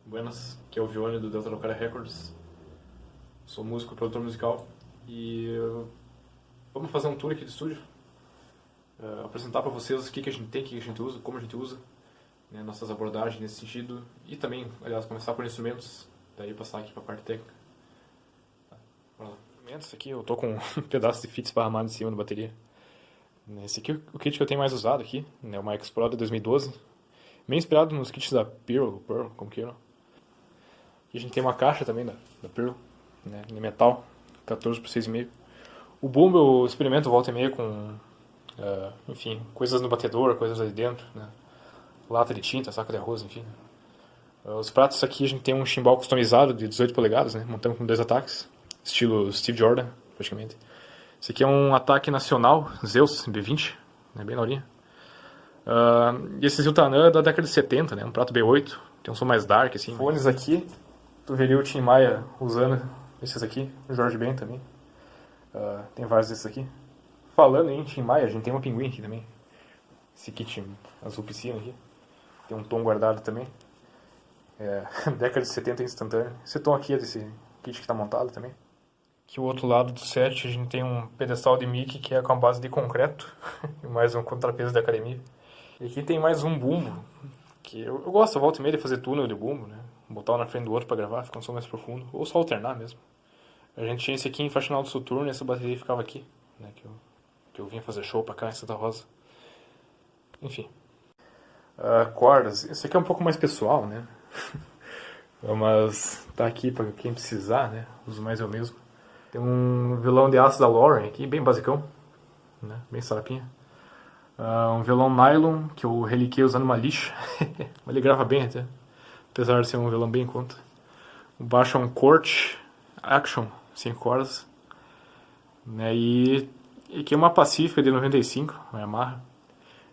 Buenas, aqui é o Vione do Delta Locale Records. Sou músico e produtor musical e vamos fazer um tour aqui do estúdio. Apresentar para vocês o que a gente tem, o que a gente usa, como a gente usa, né, nossas abordagens nesse sentido e também, aliás, começar por instrumentos, daí passar aqui para a parte técnica. Bora lá. Instrumentos, aqui eu tô com um pedaço de fita esparramado em cima da bateria. Esse aqui é o kit que eu tenho mais usado aqui, né, o Mike Pro de 2012, meio inspirado nos kits da Pearl, como que era. Aqui a gente tem uma caixa também da Pearl, né, de metal, 14 por 6,5. O bumbo eu experimento volta e meia com, enfim, coisas no batedor, coisas ali dentro, né, lata de tinta, saco de arroz, enfim. Os pratos aqui a gente tem um chimbal customizado de 18 polegadas, né, montamos com 2 ataques, estilo Steve Jordan, praticamente. Esse aqui é um ataque nacional, Zeus B20, né, bem laurinha. E esse Ziltanã é da década de 70, né, um prato B8, tem um som mais dark, assim. Fones aqui, tu veria o Tim Maia usando esses aqui, o Jorge Ben também. Tem vários desses aqui. Falando em Tim Maia, a gente tem uma Pinguim aqui também. Esse kit azul piscina aqui. Tem um tom guardado também. Década de 70 instantâneo. Esse tom aqui é desse kit que está montado também. Aqui o outro lado do set a gente tem um pedestal de mic que é com a base de concreto. E mais um contrapeso da academia. E aqui tem mais um bumbo. Que eu gosto, eu volto e meia de fazer túnel de bumbo, né? Botar um na frente do outro para gravar, fica um som mais profundo. Ou só alternar mesmo. A gente tinha esse aqui em Faxinal do Soturno e essa bateria ficava aqui, né? Que eu vinha fazer show pra cá em Santa Rosa. Enfim. Cordas. Esse aqui é um pouco mais pessoal, né? Mas tá aqui pra quem precisar, né? Uso mais eu mesmo. Tem um violão de aço da Lauren aqui, bem basicão, né? Bem sarapinha. Um violão nylon que eu reliquei usando uma lixa. Mas ele grava bem até. Apesar de ser um violão bem em conta. O baixo é um Cort Action, 5 cordas. Né? E aqui é uma Pacífica de 95, uma Yamaha.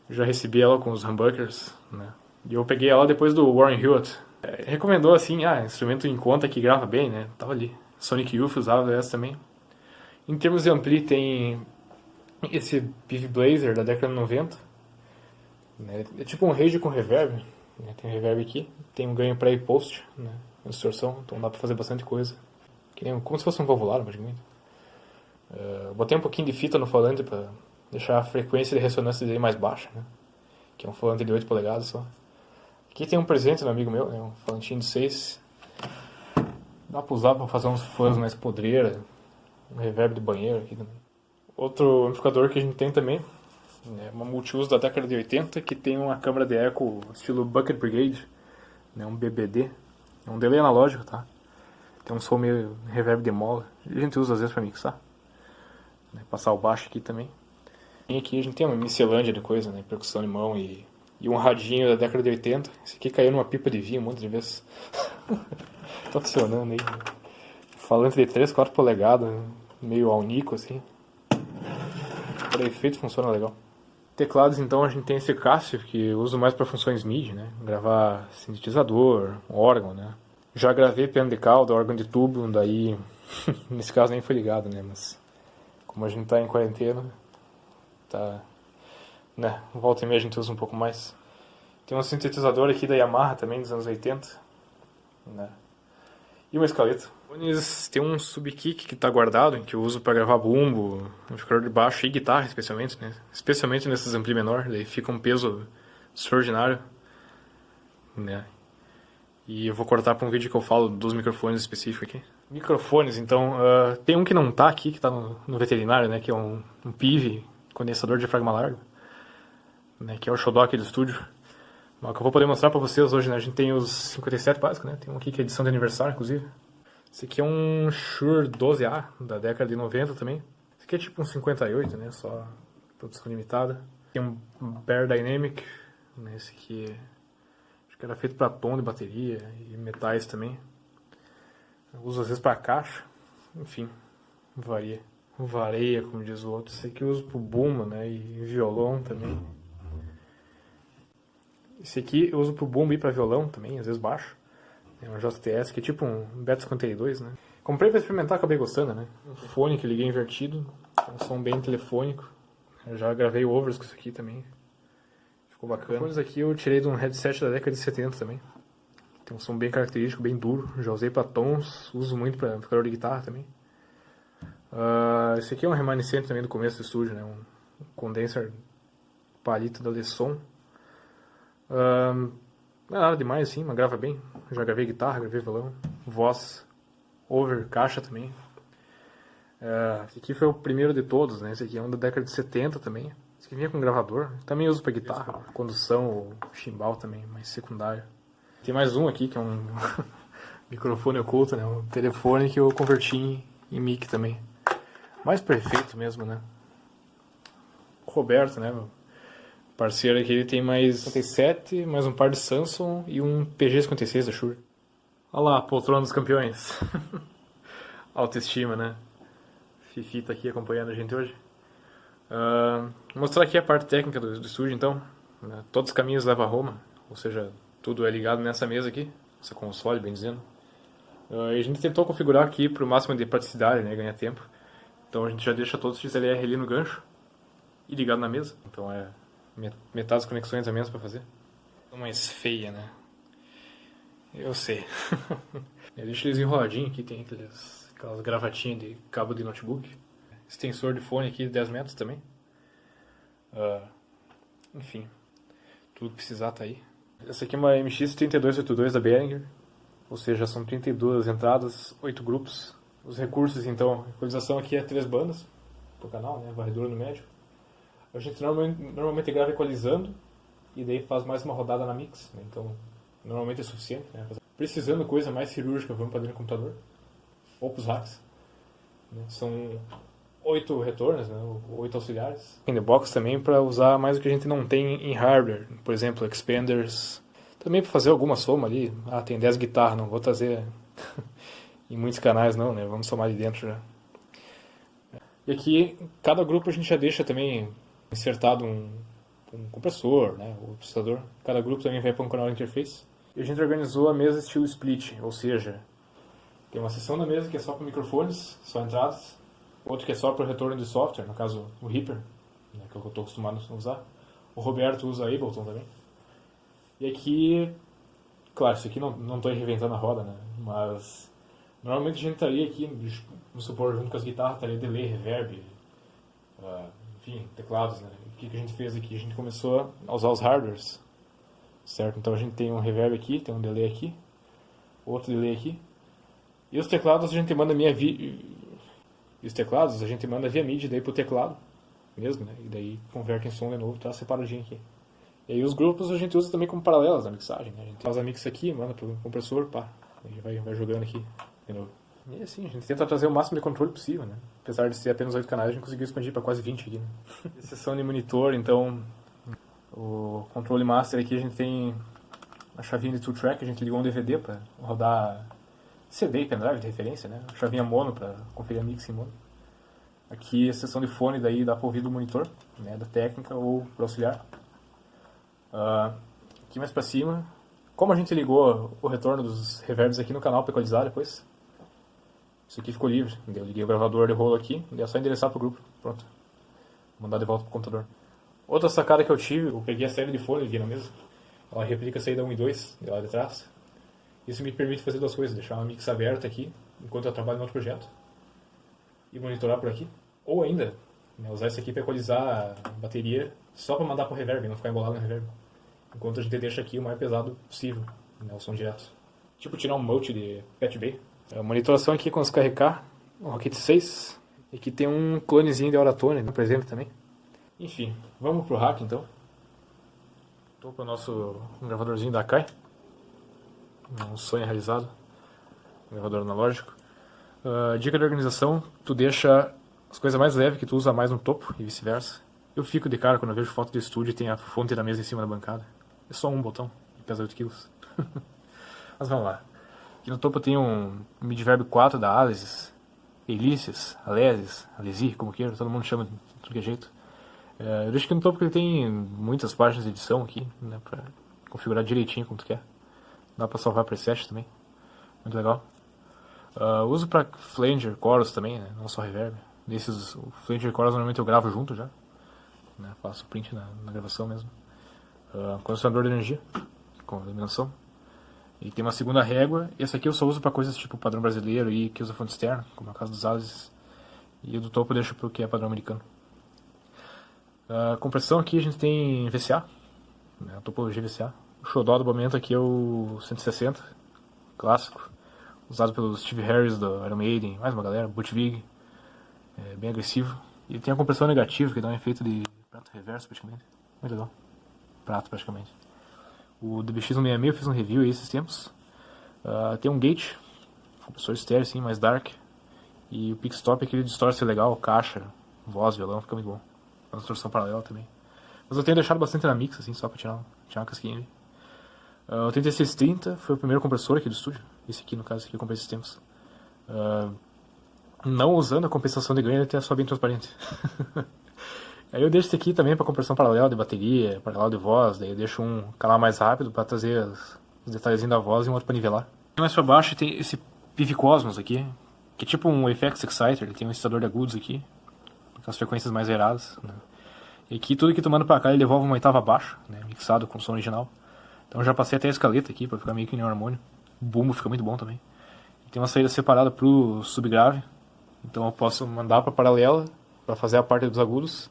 Eu já recebi ela com os humbuckers. Né? E eu peguei ela depois do Warren Hewitt. Recomendou assim, instrumento em conta que grava bem, né? Tava ali. Sonic Youth usava essa também. Em termos de ampli tem esse PV Blazer da década de 90. Né? É tipo um Rage com reverb. Né? Tem reverb aqui. Tem um ganho pré e post, né? Distorção, então dá pra fazer bastante coisa. Como se fosse um valvular, praticamente. Botei um pouquinho de fita no falante pra deixar a frequência de ressonância dele mais baixa, né? Que é um falante de 8 polegadas só. Aqui tem um presente do amigo meu, né? Um falantinho de 6. Dá pra usar pra fazer uns fãs mais podreira. Um reverb de banheiro aqui também. Outro amplificador que a gente tem também é uma multiuso da década de 80 que tem uma câmara de eco estilo Bucket Brigade, né? Um BBD. É um delay analógico, tá? Tem um som meio reverb de mola. A gente usa às vezes pra mixar. Né? Passar o baixo aqui também. E aqui a gente tem uma miscelânea de coisa, né? Percussão de mão e um radinho da década de 80. Esse aqui caiu numa pipa de vinho um monte de vezes. Tá funcionando aí. Falante de 3, 4 polegadas, meio alnico assim. Para efeito funciona legal. Teclados então a gente tem esse Casio que eu uso mais para funções MIDI, né? Gravar sintetizador, órgão, né? Já gravei piano de cauda, órgão de tubo, daí nesse caso nem foi ligado, né? Mas como a gente tá em quarentena, tá, né? Volta e meia a gente usa um pouco mais. Tem um sintetizador aqui da Yamaha também dos anos 80, né? E uma escaleta. Tem um subkick que tá guardado, que eu uso para gravar bumbo, amplificador de baixo e guitarra especialmente, né? Especialmente nesses ampli menor, daí fica um peso extraordinário, né? E eu vou cortar para um vídeo que eu falo dos microfones específicos aqui. Microfones, então, tem um que não tá aqui, que tá no veterinário, né? Que é um PIV, condensador de diafragma largo, né? Que é o xodó aqui do estúdio. Mas que eu vou poder mostrar para vocês hoje, né? A gente tem os 57 básicos, né? Tem um aqui que é edição de aniversário, inclusive. Esse aqui é um Shure 12A, da década de 90 também. Esse aqui é tipo um 58, né? Só produção limitada. Tem um Bear Dynamic, né? Esse aqui acho que era feito para tom de bateria e metais também. Eu uso às vezes para caixa. Enfim, varia. Vareia, como diz o outro. Esse aqui eu uso pro bumbo, né? E violão também. Esse aqui eu uso pro bumbo e para violão também, às vezes baixo. É um JTS, que é tipo um Beta 52, né? Comprei pra experimentar, acabei gostando, né? Um fone que liguei invertido, um som bem telefônico. Eu já gravei overs com isso aqui também. Ficou bacana. Os fones aqui eu tirei de um headset da década de 70 também. Tem um som bem característico, bem duro. Já usei para tons, uso muito para amplificador de guitarra também. Esse aqui é um remanescente também do começo do estúdio, né? Um condenser palito da Lesson. Não é nada demais assim, mas grava bem. Já gravei guitarra, gravei violão, voz, over, caixa também. Esse aqui foi o primeiro de todos, né? Esse aqui é um da década de 70 também. Esse aqui vinha com gravador. Também uso para guitarra, condução ou chimbal também, mais secundário. Tem mais um aqui que é um microfone oculto, né? Um telefone que eu converti em mic também. Mais perfeito mesmo, né? O Roberto, né? Meu parceiro aqui, ele tem mais 57, mais um par de Samsung e um PG56 da Shure. Olha lá, poltrona dos campeões. Autoestima, né? Fifi tá aqui acompanhando a gente hoje. Vou mostrar aqui a parte técnica do estúdio, então. Todos os caminhos levam a Roma, ou seja, tudo é ligado nessa mesa aqui, essa console, bem dizendo. E a gente tentou configurar aqui para o máximo de praticidade, né, ganhar tempo. Então a gente já deixa todos os XLR ali no gancho e ligado na mesa. Então é metade das conexões a menos para fazer. Mais feia, né? Eu sei. Eu deixo eles enroladinhos aqui, tem aquelas gravatinhas de cabo de notebook. Extensor de fone aqui de 10 metros também. Enfim, tudo que precisar tá aí. Essa aqui é uma MX3282 da Behringer. Ou seja, são 32 entradas, 8 grupos. Os recursos, então, a equalização aqui é 3 bandas pro canal, né? Varredura no médio. A gente normalmente grava equalizando e daí faz mais uma rodada na mix, né? Então normalmente é suficiente, né? Precisando coisa mais cirúrgica, vamos para dentro do computador ou para os racks, né? São 8 retornos, né? 8 auxiliares. Tem the box também para usar mais o que a gente não tem em hardware, por exemplo, expanders. Também para fazer alguma soma ali. Tem 10 guitarras, não vou trazer em muitos canais não, né? Vamos somar ali dentro já. E aqui, cada grupo a gente já deixa também insertado um compressor, né, o processador. Cada grupo também vai para um canal interface. E a gente organizou a mesa estilo split, ou seja, tem uma seção da mesa que é só para microfones, só entradas. Outro que é só para o retorno de software, no caso o Reaper, né, que é o que eu estou acostumado a usar. O Roberto usa a Ableton também. E aqui, claro, isso aqui não estou reinventando a roda, né, mas normalmente a gente estaria aqui, vamos supor, junto com as guitarras, estaria delay, reverb, enfim, teclados, né? O que a gente fez aqui? A gente começou a usar os hardwares, certo? Então a gente tem um reverb aqui, tem um delay aqui, outro delay aqui. E os teclados a gente manda via MIDI daí pro teclado mesmo, né? E daí converte em som de novo, tá separadinho aqui. E aí os grupos a gente usa também como paralelas na mixagem, né? A gente faz a mix aqui, manda pro compressor, pá, aí vai jogando aqui de novo. E assim, a gente tenta trazer o máximo de controle possível, né? Apesar de ser apenas 8 canais, a gente conseguiu expandir para quase 20 aqui, né? Seção de monitor, então, o controle master aqui a gente tem a chavinha de 2-track, a gente ligou um DVD para rodar CD e pendrive de referência, né? A chavinha mono para conferir a mix em mono. Aqui a seção de fone, daí dá para ouvir do monitor, né? Da técnica ou para auxiliar. Aqui mais para cima, como a gente ligou o retorno dos reverbs aqui no canal para equalizar depois, isso aqui ficou livre. Eu liguei o gravador de rolo aqui, é só endereçar pro grupo. Pronto. Mandar de volta pro computador. Outra sacada que eu tive, eu peguei a saída de fone aqui na mesa. Ela replica a saída 1 e 2, de lá de trás. Isso me permite fazer duas coisas. Deixar uma mix aberta aqui, enquanto eu trabalho no outro projeto. E monitorar por aqui. Ou ainda, né, usar isso aqui para equalizar a bateria só para mandar pro reverb, não ficar embolado no reverb. Enquanto a gente deixa aqui o mais pesado possível, né, o som direto. Tipo tirar um mute de Pat Bay. A monitoração aqui com os KRK, o Rocket 6. E aqui tem um clonezinho de Auratone, por exemplo, também. Enfim, vamos pro rack então. Estou para o nosso gravadorzinho da Akai. Um sonho realizado. Gravador analógico. Dica de organização, tu deixa as coisas mais leves que tu usa mais no topo e vice-versa. Eu fico de cara quando eu vejo foto de estúdio e tem a fonte da mesa em cima da bancada. É só um botão, e pesa 8 kg. Mas vamos lá. Aqui no topo tem um Midverb 4 da Alesis, Elices, Alesis, Alesi, como queira, todo mundo chama de tudo que é jeito. Eu deixo aqui no topo porque ele tem muitas páginas de edição aqui, né, pra configurar direitinho como tu quer. Dá pra salvar preset também, muito legal. Uso pra flanger, chorus também, né, não só reverb. O flanger chorus normalmente eu gravo junto já, né, faço print na gravação mesmo. Condicionador de energia, com iluminação. E tem uma segunda régua, esse aqui eu só uso para coisas tipo padrão brasileiro e que usa fonte externa, como é o caso dos ases. E o do topo eu deixo pro que é padrão americano. A compressão aqui a gente tem VCA, né, a topologia VCA. O xodó do momento aqui é o 160, clássico, usado pelo Steve Harris do Iron Maiden, mais uma galera, Butch Vig, bem agressivo. E tem a compressão negativa, que dá um efeito de prato reverso praticamente, muito legal, prato praticamente. O DBX-166 eu fiz um review aí esses tempos. Tem um gate, compressor estéreo assim, mais dark. E o pickstop é aquele distorce legal, caixa, voz, violão, fica muito bom. Uma distorção paralela também. Mas eu tenho deixado bastante na mix, assim, só pra tirar uma casquinha ali. O 3630 foi o primeiro compressor aqui do estúdio. Esse aqui, no caso, que eu comprei esses tempos. Não usando a compensação de ganho, ele tem a sua bem transparente. Aí eu deixo esse aqui também para compressão paralela de bateria, paralela de voz. Daí eu deixo um canal mais rápido para trazer os detalhezinhos da voz e um outro para nivelar. Mais para baixo tem esse PV Cosmos aqui, que é tipo um FX Exciter. Ele tem um excitador de agudos aqui, com as frequências mais zeradas, né? E aqui tudo que tomando para cá ele devolve uma oitava abaixo, né, mixado com o som original. Então eu já passei até a escaleta aqui para ficar meio que em harmônio. O bumbo fica muito bom também. E tem uma saída separada pro subgrave, então eu posso mandar para paralela para fazer a parte dos agudos,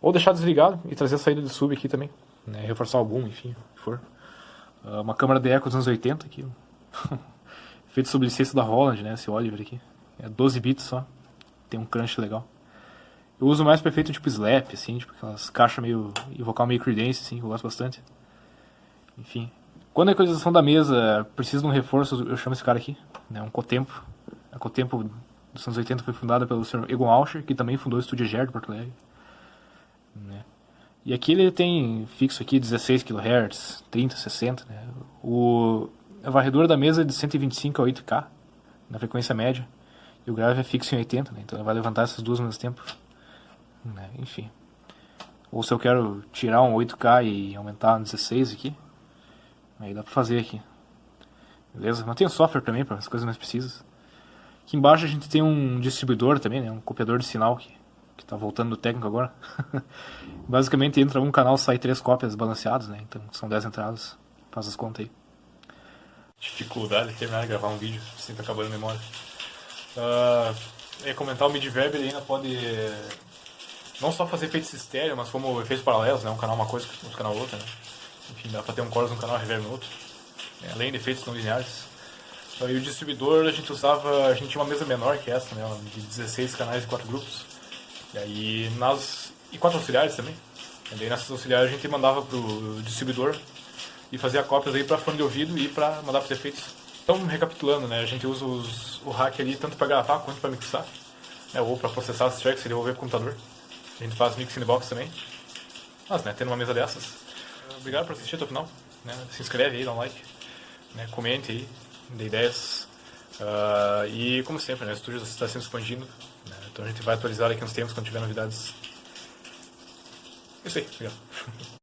ou deixar desligado e trazer a saída de sub aqui também, né, reforçar o boom, enfim, o que for. Uma câmera de eco dos anos 80 aqui, feito sob licença da Roland, né, esse Oliver aqui. É 12 bits só, tem um crunch legal. Eu uso mais para efeito tipo slap, assim, tipo aquelas caixas meio, e vocal meio Creedence, assim, que eu gosto bastante. Enfim, quando a equalização da mesa precisa de um reforço, eu chamo esse cara aqui, né, um Cotempo. A Cotempo dos anos 80 foi fundada pelo Sr. Egon Auscher, que também fundou o Estúdio Egert de Porto Alegre, né. E aqui ele tem fixo aqui 16 kHz, 30, 60, né. A varredura da mesa é de 125 a 8K, na frequência média, e o grave é fixo em 80, né, então ele vai levantar essas duas ao mesmo tempo, né, enfim. Ou se eu quero tirar um 8K e aumentar um 16 aqui, aí dá pra fazer aqui, beleza? Mas tem o software também para as coisas mais precisas. Aqui embaixo a gente tem um distribuidor também, né? Um copiador de sinal que tá voltando do técnico agora. Basicamente entra um canal, sai 3 cópias balanceadas, né? Então são 10 entradas, faz as contas aí. Dificuldade de terminar de gravar um vídeo, sempre acabando a memória. Comentar o mid-verb, ele ainda pode não só fazer efeitos estéreo, mas como efeitos paralelos, né? Um canal uma coisa, outro canal outra, né? Enfim, dá pra ter um chorus num canal, reverb no outro, né? Além de efeitos não lineares. E o distribuidor a gente tinha uma mesa menor que essa, né? De 16 canais e 4 grupos. E aí e 4 auxiliares também. E daí nessas auxiliares a gente mandava pro distribuidor e fazia cópias aí pra fone de ouvido e pra mandar pros efeitos. Então, recapitulando, né? A gente usa o rack ali tanto pra gravar quanto pra mixar, né? Ou pra processar as tracks e devolver pro computador. A gente faz mix in the box também. Mas, né, tendo uma mesa dessas. Obrigado por assistir até o final, né? Se inscreve aí, dá um like, né? Comente aí, dê ideias. E como sempre, né? O estúdio está sempre expandindo, né? Então a gente vai atualizar daqui uns tempos quando tiver novidades. Isso aí, obrigado.